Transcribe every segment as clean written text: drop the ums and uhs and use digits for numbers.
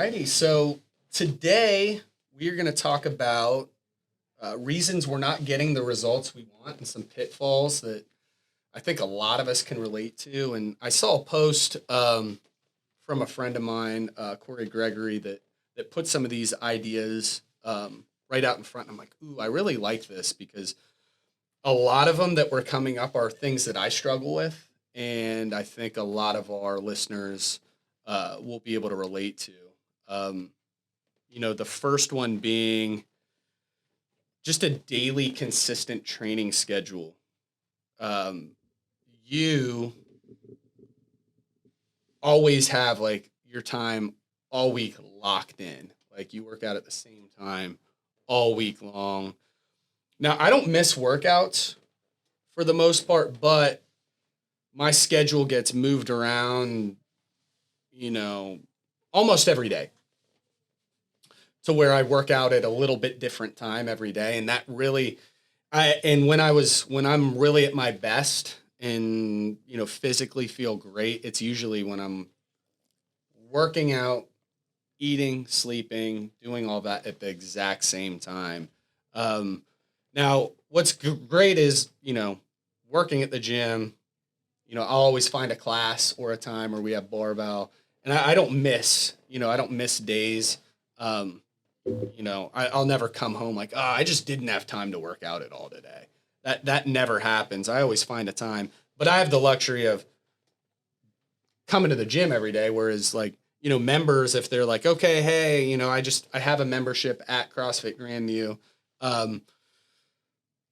righty. So today we are going to talk about reasons we're not getting the results we want and some pitfalls that I think a lot of us can relate to. And I saw a post from a friend of mine, Corey Gregory, that put some of these ideas right out in front. I'm like, ooh, I really like this because a lot of them that were coming up are things that I struggle with. And I think a lot of our listeners will be able to relate to. The first one being just a daily consistent training schedule. You always have like your time all week locked in. Like you work out at the same time all week long. Now, I don't miss workouts for the most part, but my schedule gets moved around, almost every day to where I work out at a little bit different time every day. And that really, when I'm really at my best and, physically feel great, it's usually when I'm working out, eating, sleeping, doing all that at the exact same time. Now, what's great is, working at the gym, I'll always find a class or a time where we have barbell, and I don't miss days. I'll never come home like, I just didn't have time to work out at all today. That never happens. I always find a time, but I have the luxury of coming to the gym every day. Whereas like, members, if they're like, okay, hey, I have a membership at CrossFit Grandview.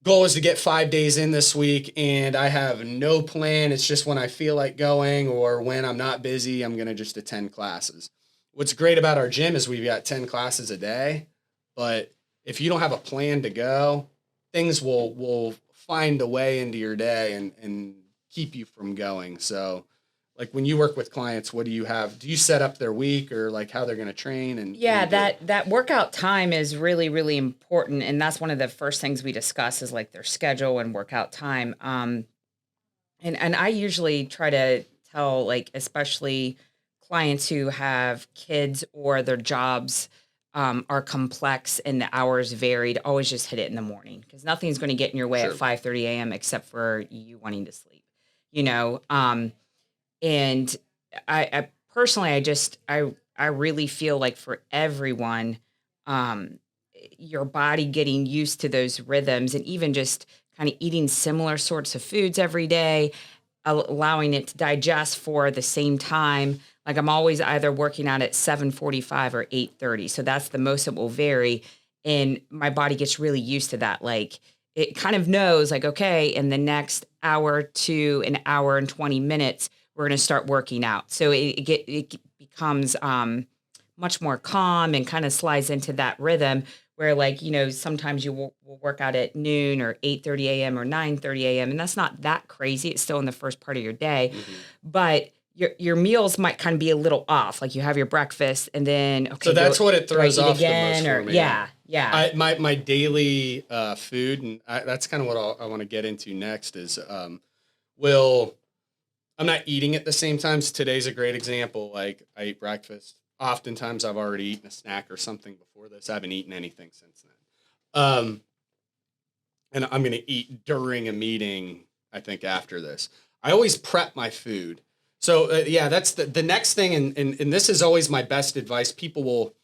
Goal is to get 5 days in this week, and I have no plan. It's just when I feel like going or when I'm not busy, I'm going to just attend classes. What's great about our gym is we've got 10 classes a day, but if you don't have a plan to go, things will find a way into your day and keep you from going. So like when you work with clients, what do you have? Do you set up their week or like how they're going to train? And yeah, that workout time is really, really important. And that's one of the first things we discuss is like their schedule and workout time. And I usually try to tell like, especially clients who have kids or their jobs are complex and the hours varied, always just hit it in the morning because nothing's going to get in your way Sure. at 5:30 a.m. except for you wanting to sleep, and I personally, I really feel like for everyone, your body getting used to those rhythms and even just kind of eating similar sorts of foods every day, allowing it to digest for the same time. Like I'm always either working out at 7:45 or 8:30. So that's the most it will vary. And my body gets really used to that. Like it kind of knows like, okay, in the next hour to an hour and 20 minutes, we're going to start working out. So it becomes much more calm and kind of slides into that rhythm where like, sometimes you will work out at noon or 8:30 a.m. or 9:30 a.m. And that's not that crazy. It's still in the first part of your day, but your meals might kind of be a little off. Like you have your breakfast and then, okay. So that's what it throws off again, the most for me. Yeah. My daily food, and that's kind of what I want to get into next is, I'm not eating at the same time. So today's a great example. Like I ate breakfast. Oftentimes I've already eaten a snack or something before this. I haven't eaten anything since then. And I'm going to eat during a meeting, I think, after this. I always prep my food. So, that's the next thing. And this is always my best advice. People will,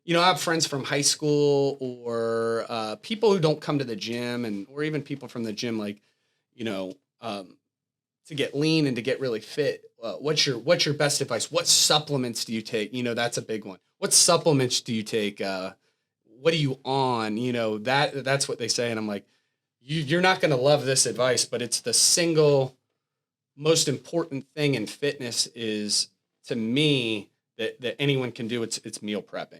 I have friends from high school or people who don't come to the gym or even people from the gym, like, to get lean and to get really fit. What's your best advice? What supplements do you take? That's a big one. What supplements do you take? What are you on? That's what they say. And I'm like, you're not going to love this advice, but it's the single most important thing in fitness is to me that anyone can do. It's meal prepping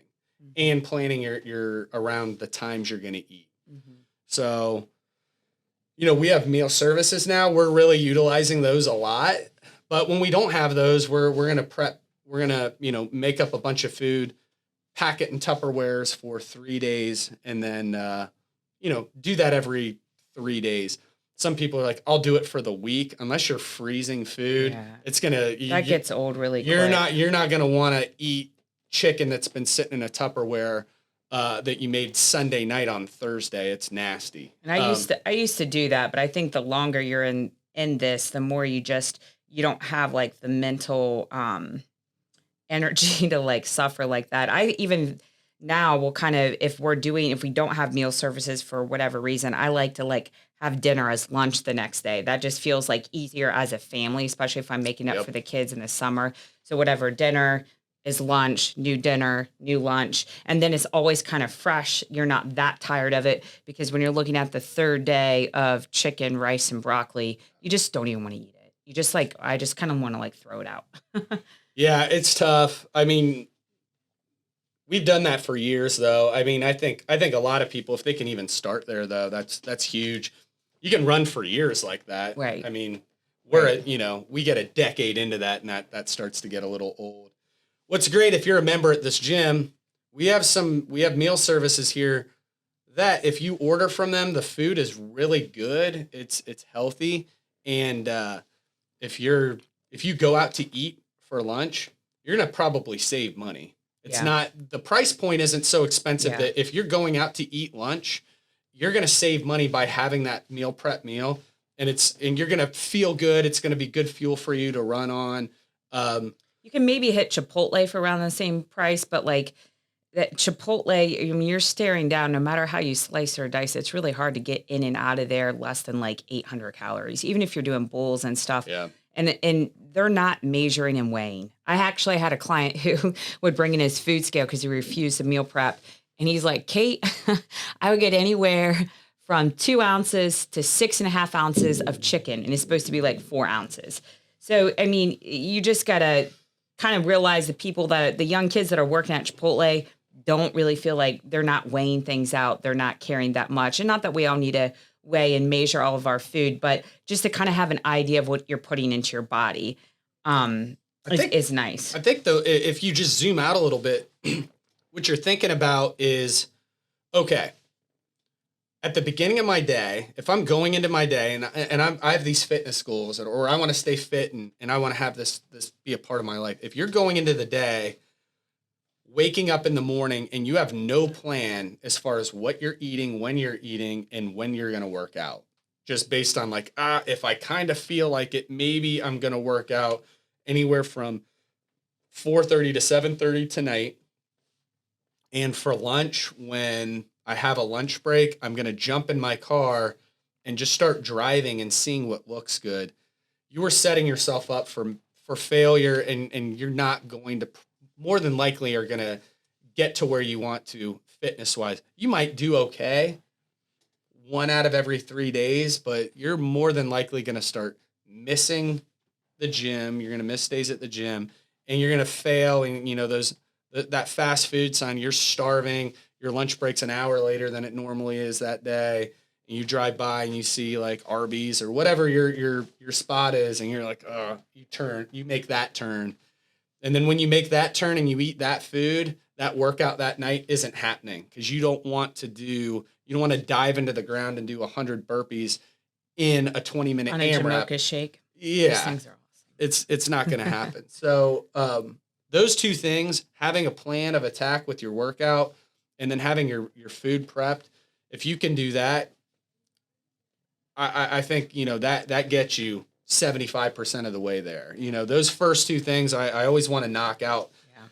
and planning your around the times you're going to eat. Mm-hmm. So, we have meal services now. We're really utilizing those a lot. But when we don't have those, we're going to prep. We're going to, make up a bunch of food, pack it in Tupperwares for 3 days, and then, do that every 3 days. Some people are like, I'll do it for the week. Unless you're freezing food, it's going to... That gets old really quick. You're not going to want to eat chicken that's been sitting in a Tupperware that you made Sunday night on Thursday. It's nasty. And I used to do that, but I think the longer you're in this, the more you don't have like the mental energy to like suffer like that. I even now will kind of, if we don't have meal services for whatever reason, I like to like have dinner as lunch the next day. That just feels like easier as a family, especially if I'm making up for the kids in the summer. So whatever, dinner is lunch, new dinner, new lunch. And then it's always kind of fresh. You're not that tired of it, because when you're looking at the third day of chicken, rice, and broccoli, you just don't even want to eat it. You just like, I just kind of want to like throw it out. Yeah, it's tough. I mean, we've done that for years though. I mean, I think a lot of people, if they can even start there though, that's huge. You can run for years like that. Right. I mean, we get a decade into that, and that starts to get a little old. What's great, if you're a member at this gym, we have meal services here that if you order from them, the food is really good. It's healthy. And if you go out to eat for lunch, you're going to probably save money. It's not, the price point isn't so expensive that if you're going out to eat lunch, you're going to save money by having that meal prep meal, and you're going to feel good. It's going to be good fuel for you to run on. You can maybe hit Chipotle for around the same price, but like that Chipotle, I mean, you're staring down, no matter how you slice or dice, it's really hard to get in and out of there less than like 800 calories, even if you're doing bowls and stuff. Yeah. And they're not measuring and weighing. I actually had a client who would bring in his food scale because he refused to meal prep. And he's like, Kate, I would get anywhere from 2 ounces to 6.5 ounces of chicken. And it's supposed to be like 4 ounces. So, I mean, you just got to kind of realize the young kids that are working at Chipotle don't really feel like they're not weighing things out. They're not carrying that much. And not that we all need to weigh and measure all of our food, but just to kind of have an idea of what you're putting into your body is nice. I think though, if you just zoom out a little bit, what you're thinking about is, okay, at the beginning of my day, if I'm going into my day and I have these fitness goals, or I want to stay fit and I want to have this be a part of my life. If you're going into the day, waking up in the morning and you have no plan as far as what you're eating, when you're eating, and when you're going to work out, just based on like, if I kind of feel like it, maybe I'm going to work out anywhere from 4:30 to 7:30 tonight. And for lunch, when I have a lunch break, I'm going to jump in my car and just start driving and seeing what looks good. You are setting yourself up for failure, and you're not going to, more than likely, are going to get to where you want to fitness wise. You might do okay 1 out of every 3 days, but you're more than likely going to start missing the gym. You're going to miss days at the gym, and you're going to fail. And that fast food sign, you're starving. Your lunch break's an hour later than it normally is that day. And you drive by and you see like Arby's or whatever your spot is. And you're like, oh, you make that turn. And then when you make that turn and you eat that food, that workout that night isn't happening, because you don't want to dive into the ground and do 100 burpees in a 20-minute AMRAP. Shake. Yeah. Those things are awesome. It's not going to happen. So those two things, having a plan of attack with your workout and then having your food prepped, if you can do that, I think, that gets you 75% of the way there. Those first two things I always want to knock out,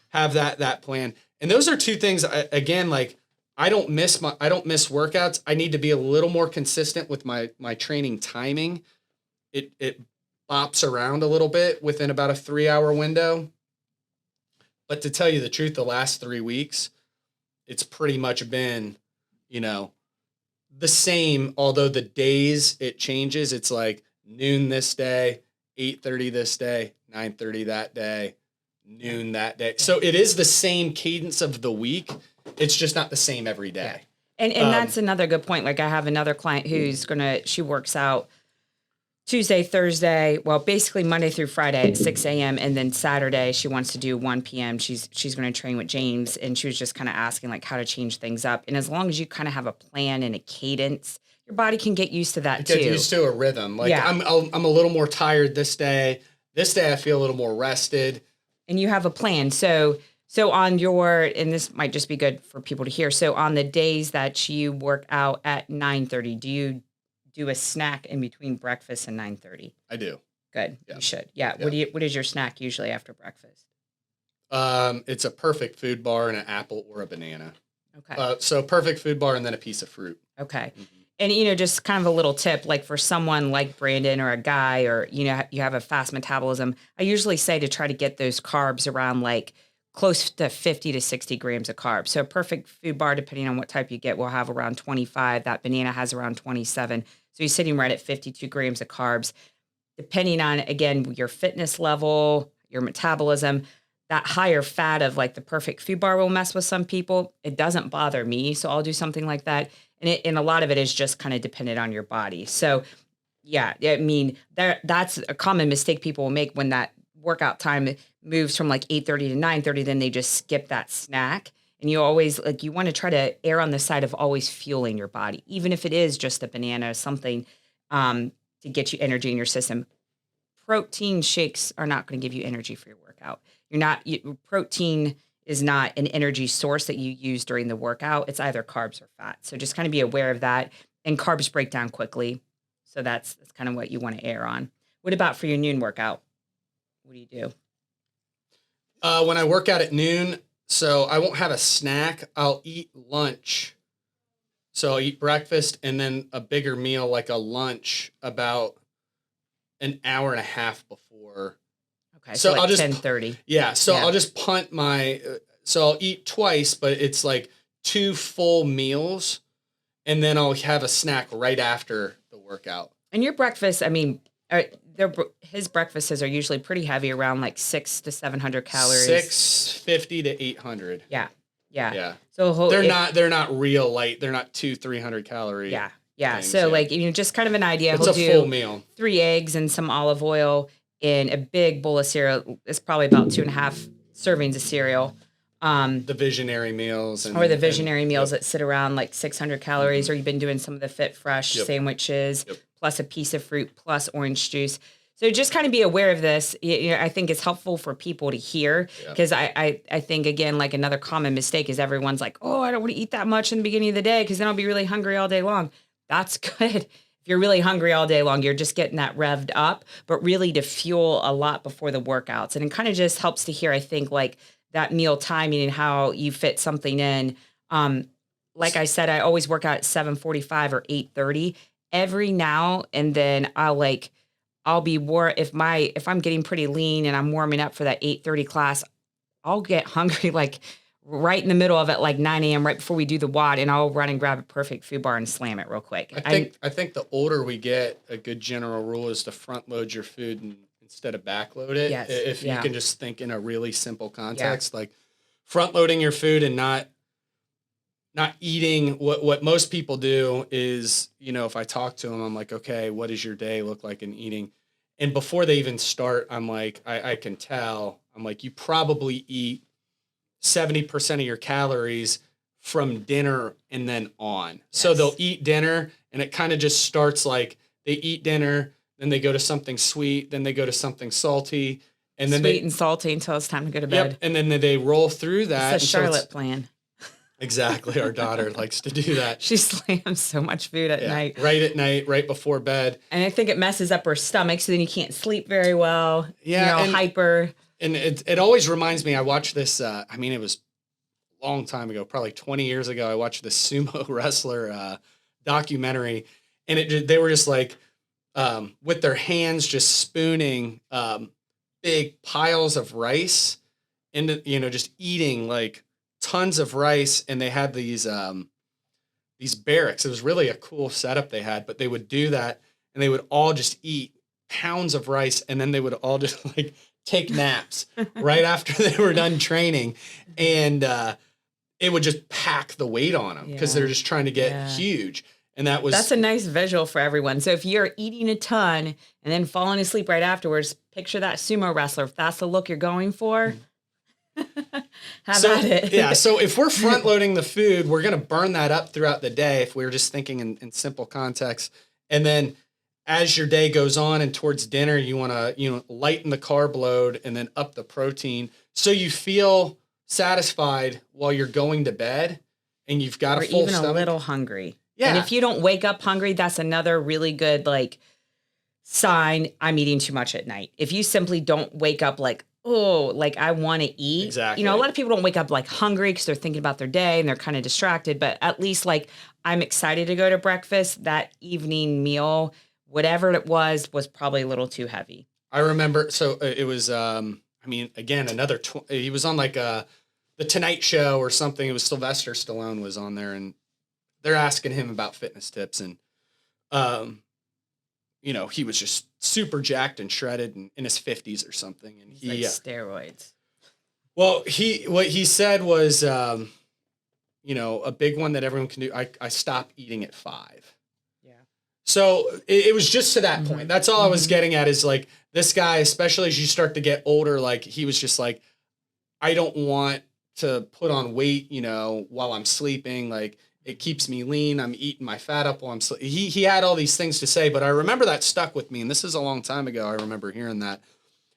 have that plan. And those are two things, again, like I don't miss workouts. I need to be a little more consistent with my training timing. It bops around a little bit within about a 3-hour window. But to tell you the truth, the last 3 weeks, it's pretty much been, the same, although the days it changes. It's like noon this day, 8:30 this day, 9:30 that day, noon that day. So it is the same cadence of the week. It's just not the same every day. Yeah. And that's another good point. Like I have another client who's she works out Tuesday, Thursday, well, basically Monday through Friday at 6 a.m. And then Saturday, she wants to do 1 p.m. She's going to train with James. And she was just kind of asking like how to change things up. And as long as you kind of have a plan and a cadence, your body can get used to that too. Get used to a rhythm. Like I'm a little more tired this day. This day I feel a little more rested. And you have a plan. So So on your, and this might just be good for people to hear. So on the days that you work out at 9:30, do you do a snack in between breakfast and 9:30? I do. Good. Yeah. You should. Yeah. Yeah. What is your snack usually after breakfast? It's a perfect food bar and an apple or a banana. Okay. So perfect food bar and then a piece of fruit. Okay. Mhm. And, just kind of a little tip, like for someone like Brandon or a guy, or, you have a fast metabolism, I usually say to try to get those carbs around like close to 50 to 60 grams of carbs. So a perfect food bar, depending on what type you get, will have around 25. That banana has around 27. So you're sitting right at 52 grams of carbs. Depending on, again, your fitness level, your metabolism, that higher fat of like the perfect food bar will mess with some people. It doesn't bother me. So I'll do something like that. And a lot of it is just kind of dependent on your body. So yeah, I mean, that's a common mistake people will make when that workout time moves from like 8:30 to 9:30, then they just skip that snack. And you always like, you want to try to err on the side of always fueling your body, even if it is just a banana or something, to get you energy in your system. Protein shakes are not going to give you energy for your workout. Protein is not an energy source that you use during the workout. It's either carbs or fat. So just kind of be aware of that. And carbs break down quickly. So that's kind of what you want to err on. What about for your noon workout? What do you do? When I work out at noon, so I won't have a snack. I'll eat lunch. So I'll eat breakfast and then a bigger meal, like a lunch, about an hour and a half before. Okay, so like I'll just 10:30. Yeah, so Yeah. I'll just punt so I'll eat twice, but it's like 2 full meals, and then I'll have a snack right after the workout. And your breakfast, I mean, his breakfasts are usually pretty heavy, around like 600 to 700 calories. 650 to 800. Yeah. Yeah. So They're not real light. They're not 200-300 calorie. Yeah. things, So yeah. like, just kind of an idea. It's He'll a do full meal. 3 eggs and some olive oil in a big bowl of cereal. It's probably about 2.5 servings of cereal. The visionary meals. Or the visionary meals yep. that sit around like 600 calories, or you've been doing some of the Fit Fresh Yep. sandwiches, Yep. plus a piece of fruit, plus orange juice. So just kind of be aware of this. I think it's helpful for people to hear, because I think, again, like another common mistake is everyone's like, oh, I don't want to eat that much in the beginning of the day because then I'll be really hungry all day long. That's good. If you're really hungry all day long, you're just getting that revved up, but really to fuel a lot before the workouts. And it kind of just helps to hear, I think, like that meal timing and how you fit something in. Like I said, I always work out at 7:45 or 8:30. Every now and then I'll be if I'm getting pretty lean and I'm warming up for that 8:30 class, I'll get hungry like right in the middle of it, like 9 a.m. right before we do the WOD, and I'll run and grab a perfect food bar and slam it real quick. I think the older we get, a good general rule is to front load your food instead of back load it. Yes, If yeah. you can just think in a really simple context, like front loading your food and not eating what most people do is, if I talk to them, I'm like, okay, what does your day look like in eating? And before they even start, I'm like, I can tell, I'm like, you probably eat 70% of your calories from dinner and then on. Yes. So they'll eat dinner and it kind of just starts like they eat dinner, then they go to something sweet, then they go to something salty, and then sweet and salty until it's time to go to bed. Yep, and then they roll through that. It's a Charlotte plan. Exactly. Our daughter likes to do that. She slams so much food at night. Right at night, right before bed. And I think it messes up her stomach, so then you can't sleep very well. Yeah. Hyper. And it always reminds me, I watched this, it was a long time ago, probably 20 years ago, I watched this sumo wrestler documentary, and they were just like, with their hands just spooning big piles of rice into, just eating like tons of rice, and they had these barracks. It was really a cool setup they had, but they would do that and they would all just eat pounds of rice, and then they would all just like take naps right after they were done training, and it would just pack the weight on them because they're just trying to get huge. And that's a nice visual for everyone. So if you're eating a ton and then falling asleep right afterwards, picture that sumo wrestler. If that's the look you're going for, have at it. Yeah. So if we're front loading the food, we're going to burn that up throughout the day. If we're just thinking in simple context, and then as your day goes on and towards dinner, you want to, lighten the carb load and then up the protein. So you feel satisfied while you're going to bed and you've got or a full even stomach. a little hungry. Yeah. And if you don't wake up hungry, that's another really good like sign I'm eating too much at night. If you simply don't wake up like, oh, like I want to eat. Exactly. You know, a lot of people don't wake up like hungry because they're thinking about their day and they're kind of distracted. But at least like I'm excited to go to breakfast. That evening meal, whatever it was probably a little too heavy. I remember. So it was, I mean, again, he was on like the Tonight Show or something. It was Sylvester Stallone was on there, and they're asking him about fitness tips. And, you know, he was just super jacked and shredded and in his 50s or something. And He's like steroids. Well, what he said was, you know, a big one that everyone can do. I stopped eating at 5. Yeah. So it was just to that point. That's all I was getting at is like this guy, especially as you start to get older, like he was just like, I don't want to put on weight, you know, while I'm sleeping. Like it keeps me lean. I'm eating my fat up while I'm sleeping. He had all these things to say, but I remember that stuck with me. And this is a long time ago. I remember hearing that.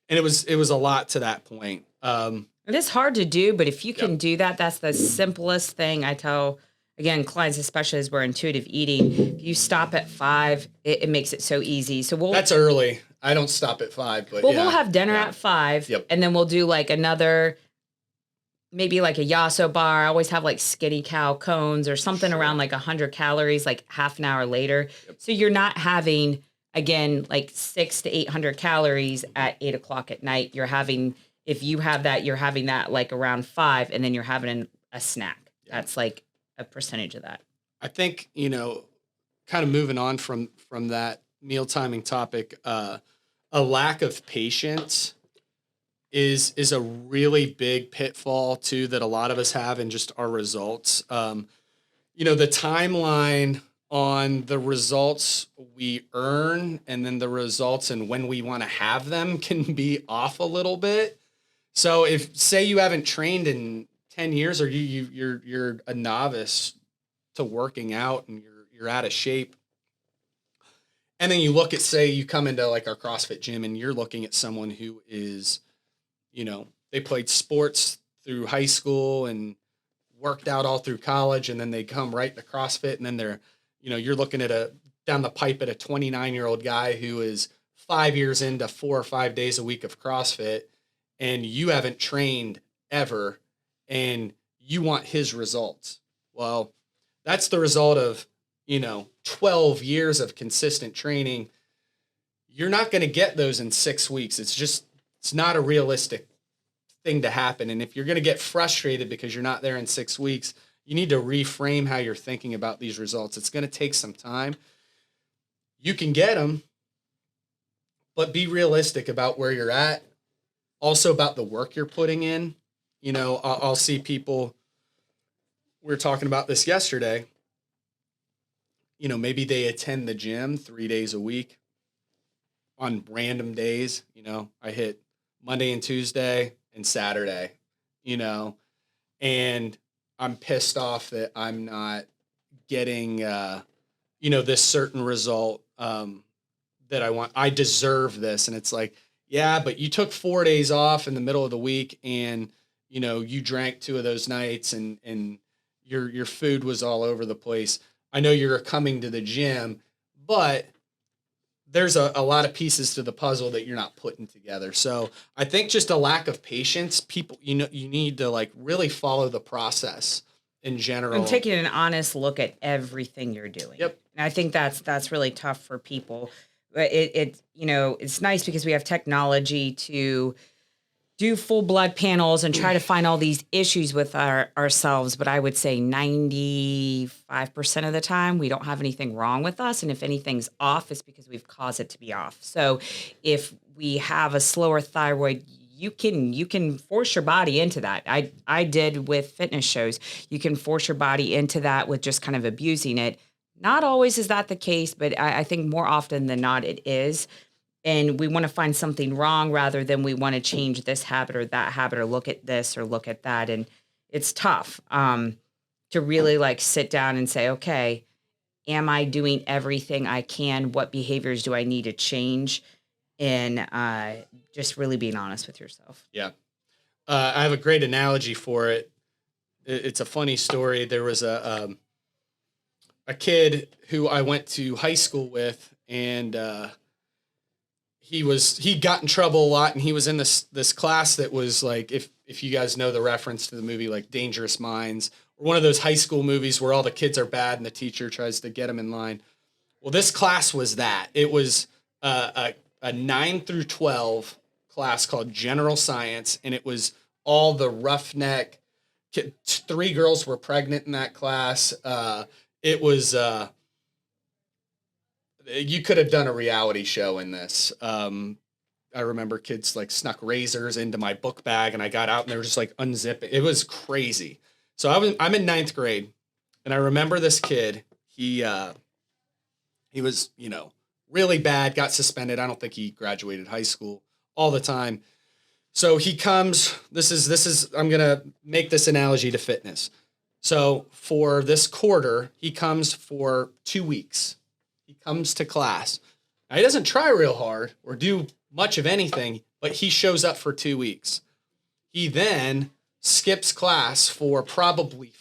And it was a lot to that point. It is hard to do, but if you can do that, that's the simplest thing I tell, again, clients, especially as we're intuitive eating. If you stop at 5, it makes it so easy. So that's early. I don't stop at 5, but we'll have dinner at 5, and then we'll do like another, maybe like a Yasso bar. I always have like Skinny Cow cones or something around like 100 calories, like half an hour later. So you're not having, again, like 600 to 800 calories at 8 o'clock at night. You're having, if you have that, you're having that like around 5, and then you're having a snack. That's like a percentage of that. I think, you know, kind of moving on from that meal timing topic, a lack of patience is a really big pitfall too that a lot of us have in just our results. You know, the timeline on the results we earn and then the results and when we want to have them can be off a little bit. So if say you haven't trained in 10 years or you're a novice to working out and you're out of shape, and then you look at, say you come into like our CrossFit gym and you're looking at someone who is, you know, they played sports through high school and worked out all through college, and then they come right to CrossFit, and then they're, you know, you're looking at down the pipe at a 29-year-old guy who is 5 years into 4 or 5 days a week of CrossFit, and you haven't trained ever, and you want his results. Well, that's the result of, you know, 12 years of consistent training. You're not going to get those in 6 weeks. It's not a realistic thing to happen. And if you're going to get frustrated because you're not there in 6 weeks, you need to reframe how you're thinking about these results. It's going to take some time. You can get them, but be realistic about where you're at. Also about the work you're putting in. You know, I'll see people, we were talking about this yesterday, you know, maybe they attend the gym 3 days a week on random days. You know, I hit Monday and Tuesday and Saturday, you know, and I'm pissed off that I'm not getting, you know, this certain result that I want. I deserve this. And it's like, yeah, but you took 4 days off in the middle of the week and, you know, you drank 2 of those nights and your food was all over the place. I know you're coming to the gym, but there's a lot of pieces to the puzzle that you're not putting together. So I think just a lack of patience, people, you know, you need to like really follow the process in general. And taking an honest look at everything you're doing. Yep. And I think that's really tough for people. It you know, it's nice because we have technology to do full blood panels and try to find all these issues with ourselves. But I would say 95% of the time, we don't have anything wrong with us. And if anything's off, it's because we've caused it to be off. So if we have a slower thyroid, you can force your body into that. I did with fitness shows. You can force your body into that with just kind of abusing it. Not always is that the case, but I think more often than not it is. And we want to find something wrong rather than we want to change this habit or that habit or look at this or look at that. And it's tough to really like sit down and say, okay, am I doing everything I can? What behaviors do I need to change? And just really being honest with yourself. Yeah. I have a great analogy for it. It's a funny story. There was a kid who I went to high school with, and he got in trouble a lot, and he was in this class that was like, if you guys know the reference to the movie like Dangerous Minds, or one of those high school movies where all the kids are bad and the teacher tries to get them in line. Well, this class was that. It was a 9 through 12 class called General Science, and it was all the roughneck. 3 girls were pregnant in that class. It was you could have done a reality show in this. I remember kids like snuck razors into my book bag, and I got out and they were just like unzipping. It was crazy. So I'm in 9th grade, and I remember this kid. He was, really bad, got suspended. I don't think he graduated high school all the time. So he comes, I'm going to make this analogy to fitness. So for this quarter, he comes for 2 weeks. He comes to class. Now, he doesn't try real hard or do much of anything, but he shows up for 2 weeks. He then skips class for probably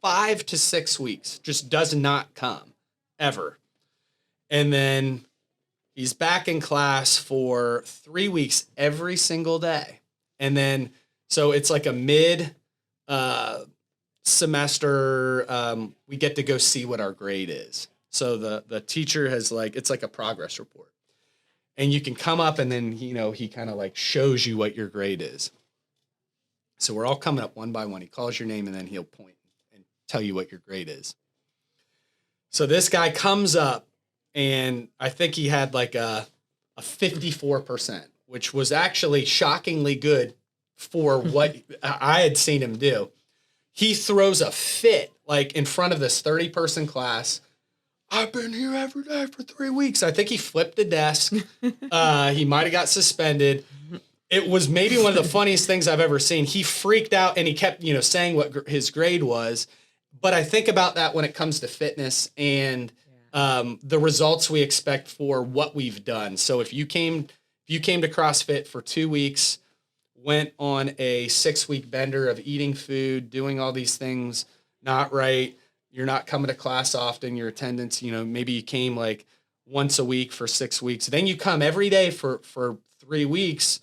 5 to 6 weeks, just does not come ever. And then he's back in class for 3 weeks every single day. And then, so it's like a mid semester, we get to go see what our grade is. So the teacher has it's like a progress report. And you can come up and then, he kind of like shows you what your grade is. So we're all coming up one by one. He calls your name and then he'll point and tell you what your grade is. So this guy comes up, and I think he had like a 54%, which was actually shockingly good for what I had seen him do. He throws a fit like in front of this 30-person class. I've been here every day for 3 weeks. I think he flipped a desk. He might have got suspended. It was maybe one of the funniest things I've ever seen. He freaked out and he kept, saying what his grade was. But I think about that when it comes to fitness and the results we expect for what we've done. So if you came to CrossFit for 2 weeks, went on a 6-week bender of eating food, doing all these things not right, you're not coming to class often, your attendance, maybe you came like once a week for 6 weeks. Then you come every day for 3 weeks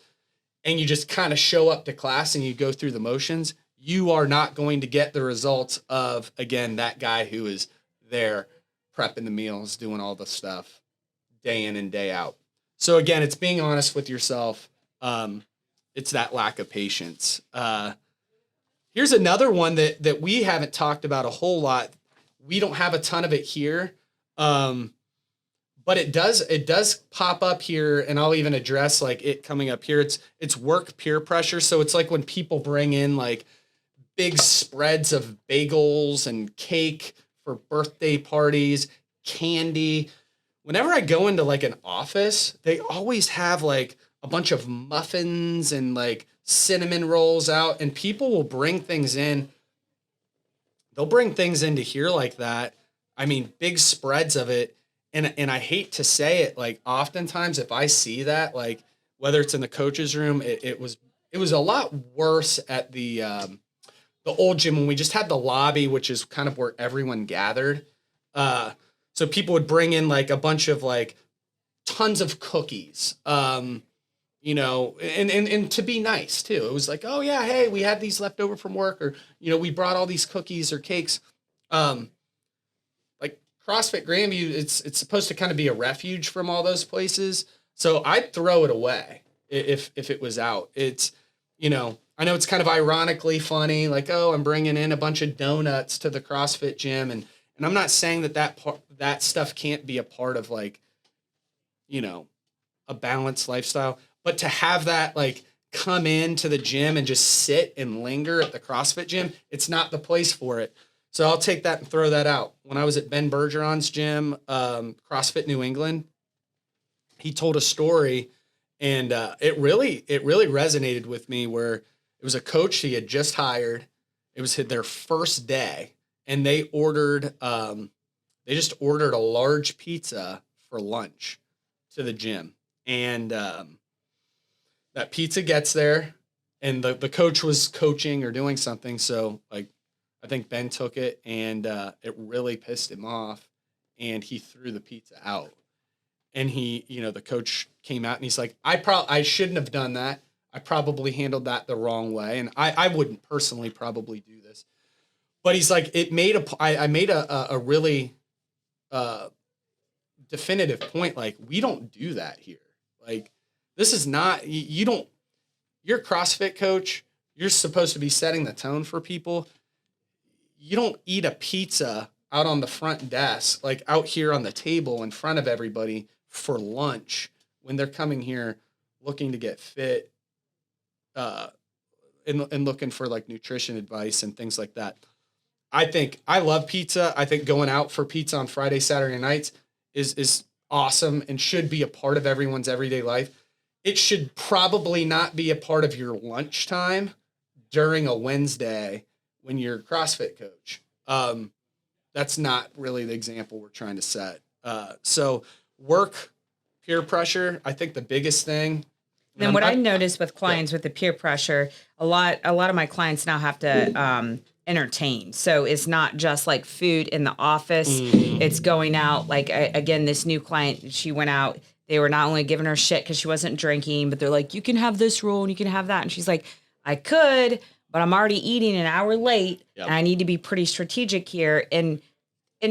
and you just kind of show up to class and you go through the motions. You are not going to get the results of, again, that guy who is there prepping the meals, doing all the stuff day in and day out. So again, it's being honest with yourself. It's that lack of patience. Here's another one that we haven't talked about a whole lot. We don't have a ton of it here. But it does pop up here, and I'll even address like it coming up here. It's work peer pressure. So it's like when people bring in like big spreads of bagels and cake for birthday parties, candy. Whenever I go into like an office, they always have like a bunch of muffins and like cinnamon rolls out, and people will bring things in. They'll bring things into here like that. I mean, big spreads of it. And I hate to say it, like oftentimes if I see that, like whether it's in the coach's room, it was a lot worse at the old gym when we just had the lobby, which is kind of where everyone gathered. So people would bring in like a bunch of like tons of cookies, and to be nice too. It was like, oh yeah, hey, we had these left over from work, or, we brought all these cookies or cakes. Like CrossFit Grandview, it's supposed to kind of be a refuge from all those places. So I'd throw it away if it was out. It's, I know it's kind of ironically funny, like, oh, I'm bringing in a bunch of donuts to the CrossFit gym. And I'm not saying that stuff can't be a part of like, a balanced lifestyle, but to have that like come into the gym and just sit and linger at the CrossFit gym, it's not the place for it. So I'll take that and throw that out. When I was at Ben Bergeron's gym, CrossFit New England, he told a story, and it really resonated with me, where it was a coach he had just hired. It was their first day, and they just ordered a large pizza for lunch to the gym. And that pizza gets there, and the coach was coaching or doing something. So like, I think Ben took it and it really pissed him off, and he threw the pizza out. And he, the coach came out and he's like, I shouldn't have done that. I probably handled that the wrong way. And I wouldn't personally probably do this, but he's like, I made a really definitive point. Like, we don't do that here. Like, this is not, you're a CrossFit coach. You're supposed to be setting the tone for people. You don't eat a pizza out on the front desk, like out here on the table in front of everybody for lunch when they're coming here looking to get fit, and looking for like nutrition advice and things like that. I think I love pizza. I think going out for pizza on Friday, Saturday nights is awesome and should be a part of everyone's everyday life. It should probably not be a part of your lunchtime during a Wednesday when you're a CrossFit coach. That's not really the example we're trying to set. So work, peer pressure, I think the biggest thing. Then what I noticed with clients with the peer pressure, a lot of my clients now have to entertain. So it's not just like food in the office. It's going out. Like, again, this new client, she went out. They were not only giving her shit because she wasn't drinking, but they're like, you can have this rule and you can have that. And she's like, I could, but I'm already eating an hour late. Yep. And I need to be pretty strategic here. And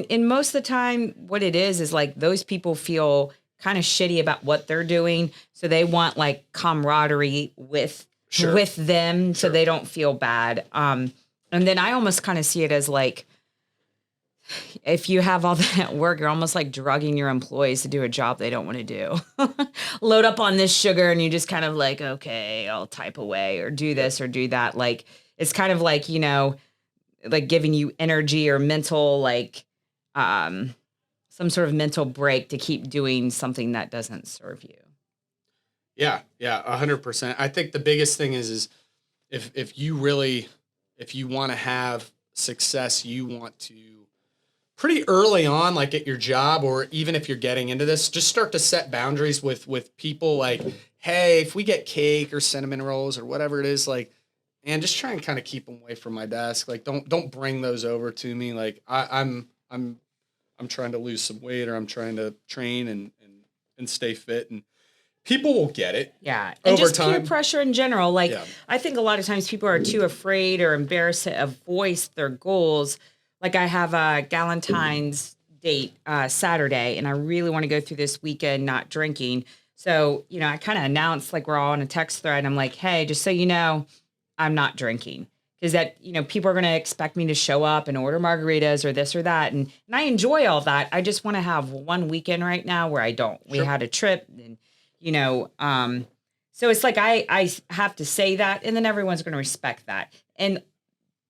most of the time, what it is like those people feel kind of shitty about what they're doing. So they want like camaraderie with them, so they don't feel bad. And then I almost kind of see it as like, if you have all that work, you're almost like drugging your employees to do a job they don't want to do. Load up on this sugar and you just kind of like, okay, I'll type away or do this or do that. Like, it's kind of like, like giving you energy or mental, like, some sort of mental break to keep doing something that doesn't serve you. Yeah, 100%. I think the biggest thing is if you want to have success, you want to pretty early on, like at your job, or even if you're getting into this, just start to set boundaries with people. Like, hey, if we get cake or cinnamon rolls or whatever it is, like, and just try and kind of keep them away from my desk. Like, don't bring those over to me. Like, I'm trying to lose some weight, or I'm trying to train and stay fit, and people will get it. Yeah. And just peer pressure in general. Like, I think a lot of times people are too afraid or embarrassed to voice their goals. Like, I have a Galentine's date Saturday, and I really want to go through this weekend not drinking. So, I kind of announced, like, we're all on a text thread. I'm like, hey, just so you know, I'm not drinking. Because that, people are going to expect me to show up and order margaritas or this or that. And I enjoy all that. I just want to have one weekend right now where I don't. We had a trip and, so it's like I have to say that, and then everyone's going to respect that. And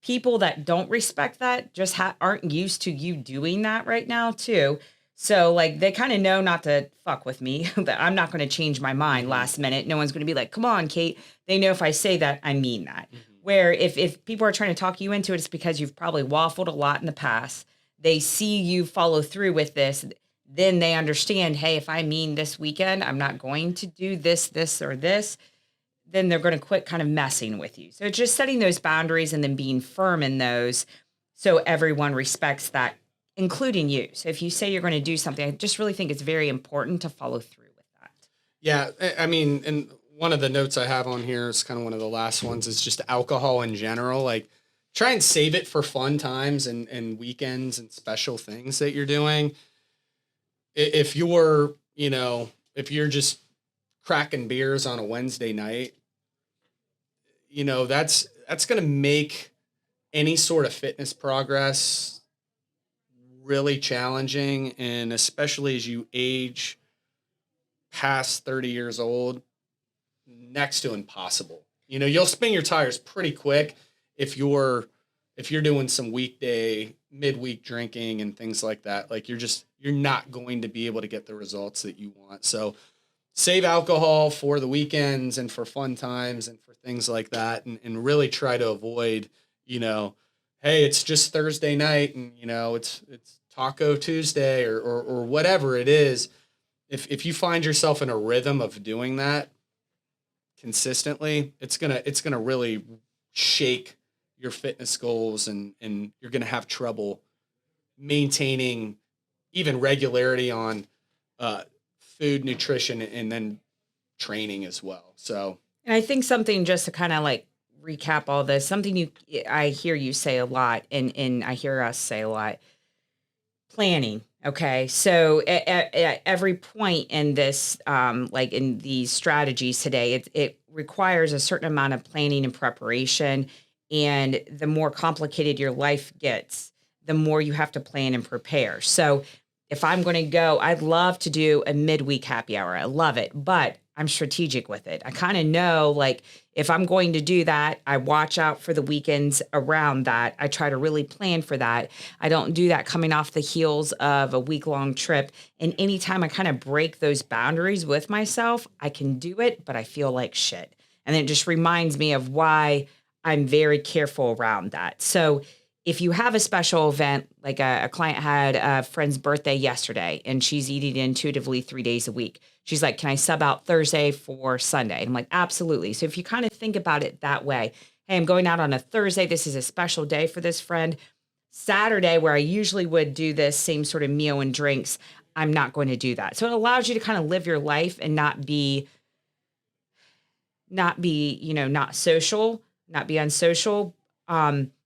people that don't respect that just aren't used to you doing that right now too. So like they kind of know not to fuck with me, that I'm not going to change my mind last minute. No one's going to be like, come on, Kate. They know if I say that, I mean that. Where if people are trying to talk you into it, it's because you've probably waffled a lot in the past. They see you follow through with this. Then they understand, hey, if I mean this weekend, I'm not going to do this, or this, then they're going to quit kind of messing with you. So just setting those boundaries and then being firm in those so everyone respects that, including you. So if you say you're going to do something, I just really think it's very important to follow through with that. Yeah. I mean, and one of the notes I have on here is kind of one of the last ones, is just alcohol in general. Like, try and save it for fun times and weekends and special things that you're doing. If you're just cracking beers on a Wednesday night, that's going to make any sort of fitness progress really challenging. And especially as you age past 30 years old, next to impossible. You'll spin your tires pretty quick if you're doing some weekday, midweek drinking and things like that. Like, you're not going to be able to get the results that you want. So save alcohol for the weekends and for fun times and for things like that. And really try to avoid, hey, it's just Thursday night and, it's Taco Tuesday or whatever it is. If you find yourself in a rhythm of doing that, consistently, it's gonna really shake your fitness goals, and you're gonna have trouble maintaining even regularity on food, nutrition, and then training as well. So And I think something just to kind of like recap all this, something I hear you say a lot, and I hear us say a lot, planning. Okay. So at every point in this, like in these strategies today, it requires a certain amount of planning and preparation. And the more complicated your life gets, the more you have to plan and prepare. So if I'm going to go, I'd love to do a midweek happy hour. I love it, but I'm strategic with it. I kind of know, like, if I'm going to do that, I watch out for the weekends around that. I try to really plan for that. I don't do that coming off the heels of a week-long trip. And anytime I kind of break those boundaries with myself, I can do it, but I feel like shit. And it just reminds me of why I'm very careful around that. So if you have a special event, like a client had a friend's birthday yesterday, and she's eating intuitively 3 days a week. She's like, can I sub out Thursday for Sunday? And I'm like, absolutely. So if you kind of think about it that way, hey, I'm going out on a Thursday. This is a special day for this friend. Saturday, where I usually would do this same sort of meal and drinks, I'm not going to do that. So it allows you to kind of live your life and not be, not social, not be unsocial.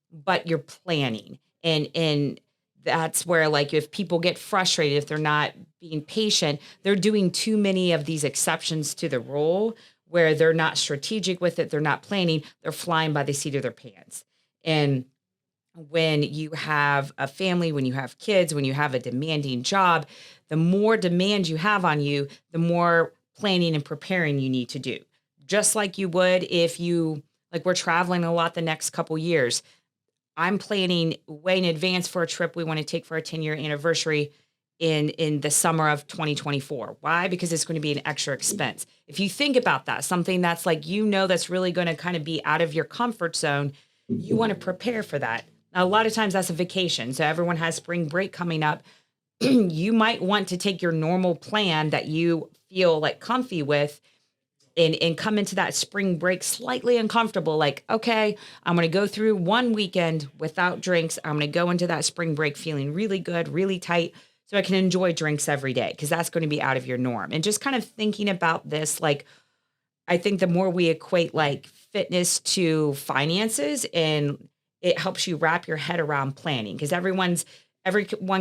But you're planning, and that's where, like, if people get frustrated, if they're not being patient, they're doing too many of these exceptions to the rule where they're not strategic with it. They're not planning. They're flying by the seat of their pants. And when you have a family, when you have kids, when you have a demanding job, the more demand you have on you, the more planning and preparing you need to do. Just like you would if you, like, we're traveling a lot the next couple years. I'm planning way in advance for a trip we want to take for our 10-year anniversary in the summer of 2024. Why? Because it's going to be an extra expense. If you think about that, something that's like, that's really going to kind of be out of your comfort zone, you want to prepare for that. Now, a lot of times that's a vacation. So everyone has spring break coming up. You might want to take your normal plan that you feel like comfy with, and come into that spring break slightly uncomfortable, like, okay, I'm going to go through one weekend without drinks. I'm going to go into that spring break feeling really good, really tight, so I can enjoy drinks every day, because that's going to be out of your norm. And just kind of thinking about this, like, I think the more we equate like fitness to finances, and it helps you wrap your head around planning, because everyone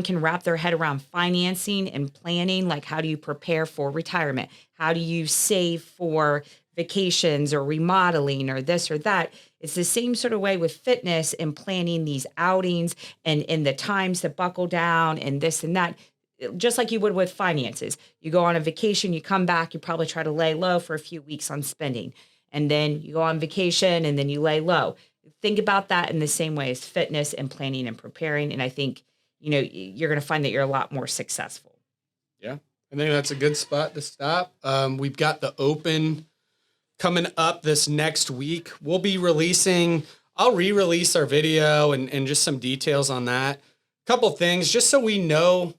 can wrap their head around financing and planning. Like, how do you prepare for retirement? How do you save for vacations or remodeling or this or that? It's the same sort of way with fitness and planning these outings and the times to buckle down and this and that, just like you would with finances. You go on a vacation, you come back, you probably try to lay low for a few weeks on spending. And then you go on vacation and then you lay low. Think about that in the same way as fitness and planning and preparing. And I think, you're going to find that you're a lot more successful. Yeah, I think that's a good spot to stop. We've got the Open coming up this next week. We'll be I'll re-release our video and just some details on that. A couple things, just so we know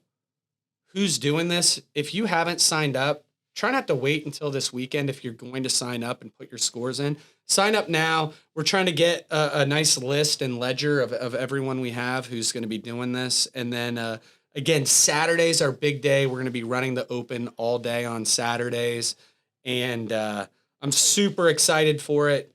who's doing this. If you haven't signed up, try not to wait until this weekend if you're going to sign up and put your scores in. Sign up now. We're trying to get a nice list and ledger of everyone we have who's going to be doing this. And then, again, Saturday's our big day. We're going to be running the Open all day on Saturdays. And I'm super excited for it.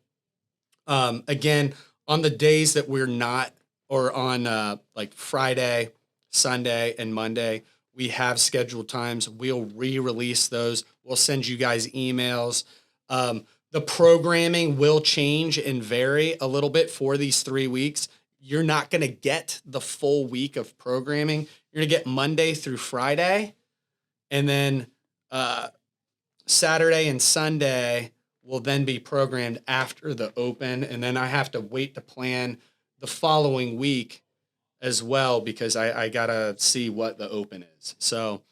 Again, on the days that we're not, or on like Friday, Sunday, and Monday, we have scheduled times. We'll re-release those. We'll send you guys emails. The programming will change and vary a little bit for these 3 weeks. You're not going to get the full week of programming. You're going to get Monday through Friday. And then Saturday and Sunday will then be programmed after the Open. And then I have to wait to plan the following week as well, because I got to see what the Open is. So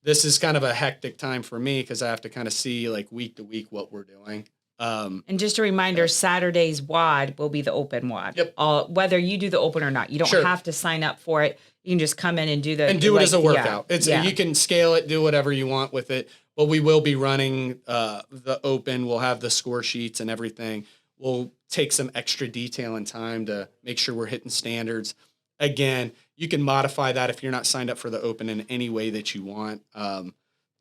this is kind of a hectic time for me, because I have to kind of see, like, week to week what we're doing. And just a reminder, Saturday's WOD will be the Open WOD. Yep. Whether you do the Open or not, you don't have to sign up for it. You can just come in and do it as a workout. You can scale it, do whatever you want with it. but we will be running the open. We'll have the score sheets and everything. We'll take some extra detail and time to make sure we're hitting standards. Again, you can modify that if you're not signed up for the open in any way that you want.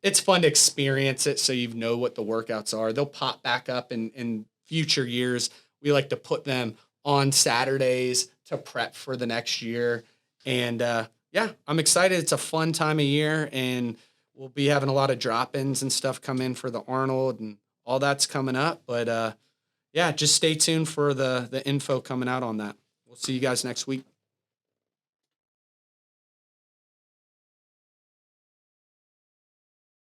It's fun to experience it so you know what the workouts are. They'll pop back up in future years. We like to put them on Saturdays to prep for the next year. And yeah, I'm excited. It's a fun time of year, and we'll be having a lot of drop-ins and stuff come in for the Arnold, and all that's coming up. But yeah, just stay tuned for the info coming out on that. We'll see you guys next week.